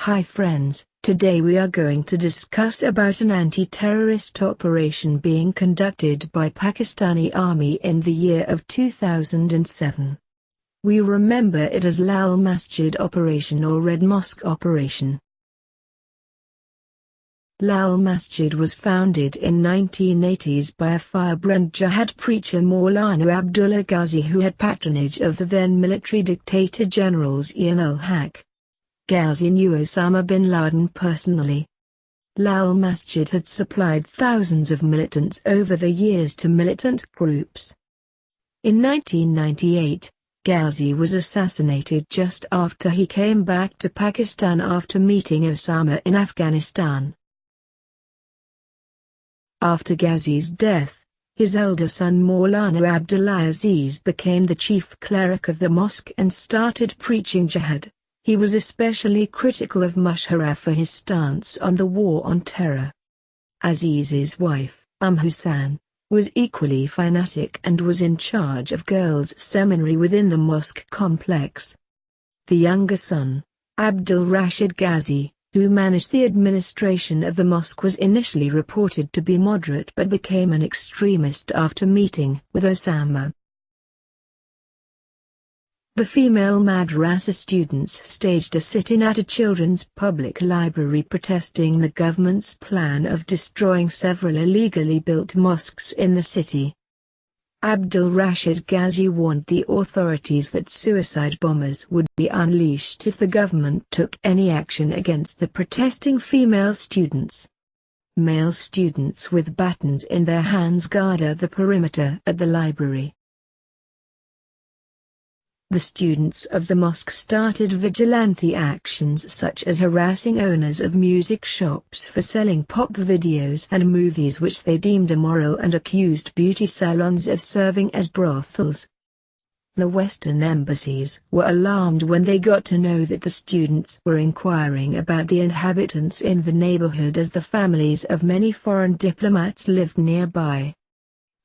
Hi friends, today we are going to discuss about an anti-terrorist operation being conducted by Pakistani army in the year of 2007. We remember it as Lal Masjid operation or Red Mosque operation. Lal Masjid was founded in 1980s by a firebrand jihad preacher Maulana Abdullah Ghazi, who had patronage of the then military dictator generals Zia-ul-Haq. Ghazi knew Osama bin Laden personally. Lal Masjid had supplied thousands of militants over the years to militant groups. In 1998, Ghazi was assassinated just after he came back to Pakistan after meeting Osama in Afghanistan. After Ghazi's death, his elder son Maulana Abdullah Aziz became the chief cleric of the mosque and started preaching jihad. He was especially critical of Musharraf for his stance on the war on terror. Aziz's wife, Hussain, was equally fanatic and was in charge of girls' seminary within the mosque complex. The younger son, Abdul Rashid Ghazi, who managed the administration of the mosque, was initially reported to be moderate but became an extremist after meeting with Osama. The female madrasa students staged a sit-in at a children's public library protesting the government's plan of destroying several illegally built mosques in the city. Abdul Rashid Ghazi warned the authorities that suicide bombers would be unleashed if the government took any action against the protesting female students. Male students with batons in their hands guarded the perimeter at the library. The students of the mosque started vigilante actions such as harassing owners of music shops for selling pop videos and movies which they deemed immoral, and accused beauty salons of serving as brothels. The Western embassies were alarmed when they got to know that the students were inquiring about the inhabitants in the neighborhood, as the families of many foreign diplomats lived nearby.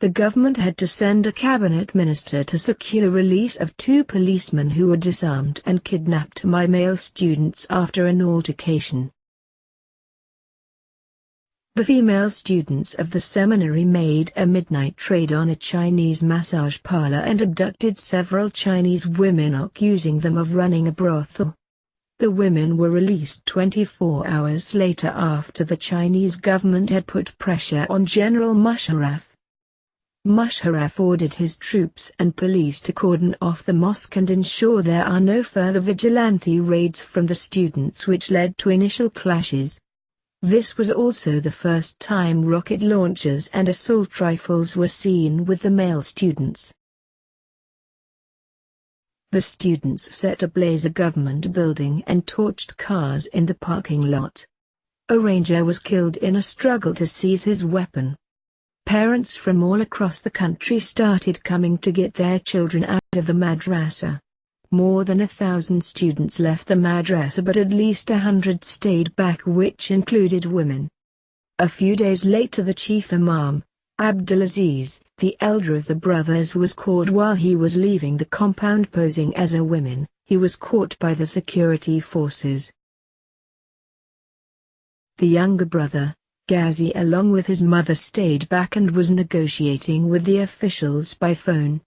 The government had to send a cabinet minister to secure the release of 2 policemen who were disarmed and kidnapped my male students after an altercation. The female students of the seminary made a midnight raid on a Chinese massage parlor and abducted several Chinese women, accusing them of running a brothel. The women were released 24 hours later after the Chinese government had put pressure on General Musharraf. Musharraf ordered his troops and police to cordon off the mosque and ensure there are no further vigilante raids from the students, which led to initial clashes. This was also the first time rocket launchers and assault rifles were seen with the male students. The students set ablaze a government building and torched cars in the parking lot. A ranger was killed in a struggle to seize his weapon. Parents from all across the country started coming to get their children out of the madrasa. More than 1,000 students left the madrasa, but at least 100 stayed back, which included women. A few days later, the chief imam, Abdulaziz, the elder of the brothers, was caught while he was leaving the compound posing as a woman. He was caught by the security forces. The younger brother, Ghazi, along with his mother, stayed back and was negotiating with the officials by phone.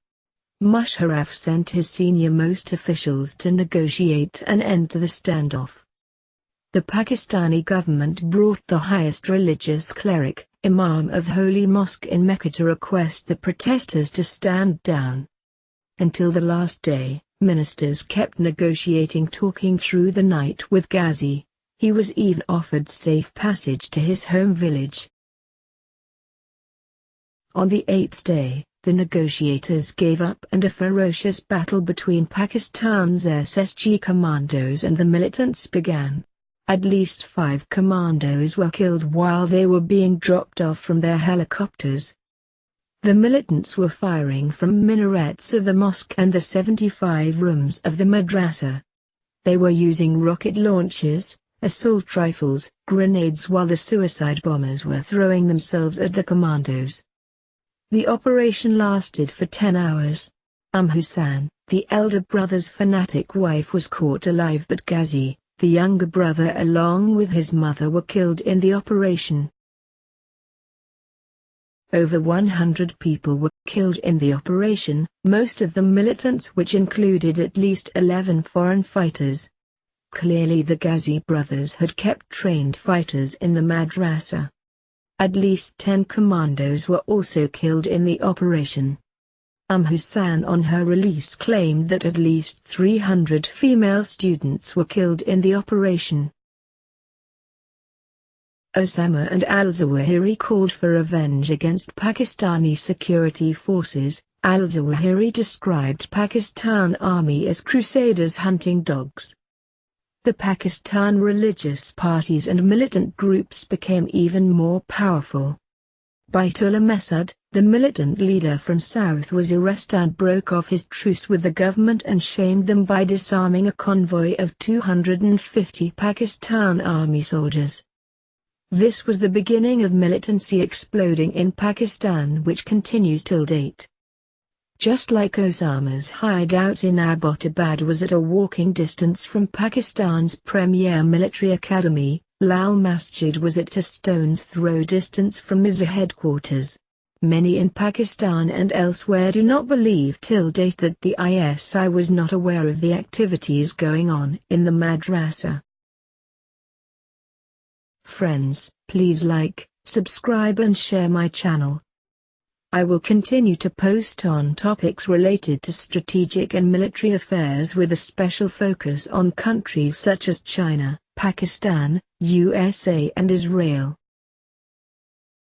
Musharraf sent his senior-most officials to negotiate an end to the standoff. The Pakistani government brought the highest religious cleric, Imam of Holy Mosque in Mecca, to request the protesters to stand down. Until the last day, ministers kept negotiating, talking through the night with Ghazi. He was even offered safe passage to his home village. On the 8th day, the negotiators gave up and a ferocious battle between Pakistan's SSG commandos and the militants began. At least 5 commandos were killed while they were being dropped off from their helicopters. The militants were firing from minarets of the mosque and the 75 rooms of the madrasa. They were using rocket launchers, assault rifles, grenades, while the suicide bombers were throwing themselves at the commandos. The operation lasted for 10 hours. Hussain, the elder brother's fanatic wife, was caught alive, but Ghazi, The younger brother along with his mother were killed in the operation. Over 100 people were killed in the operation, most of them militants, which included at least 11 foreign fighters. Clearly the Ghazi brothers had kept trained fighters in the madrasa. At least 10 commandos were also killed in the operation. Hussain on her release claimed that at least 300 female students were killed in the operation. Osama and al-Zawahiri called for revenge against Pakistani security forces. Al-Zawahiri described Pakistan Army as crusaders hunting dogs. The Pakistan religious parties and militant groups became even more powerful. Baitullah Masud, the militant leader from south, was arrested and broke off his truce with the government and shamed them by disarming a convoy of 250 Pakistan Army soldiers. This was the beginning of militancy exploding in Pakistan, which continues till date. Just like Osama's hideout in Abbottabad was at a walking distance from Pakistan's premier military academy, Lal Masjid was at a stone's throw distance from his headquarters. Many in Pakistan and elsewhere do not believe till date that the ISI was not aware of the activities going on in the madrasa. Friends, please like, subscribe and share my channel. I will continue to post on topics related to strategic and military affairs with a special focus on countries such as China, Pakistan, USA and Israel.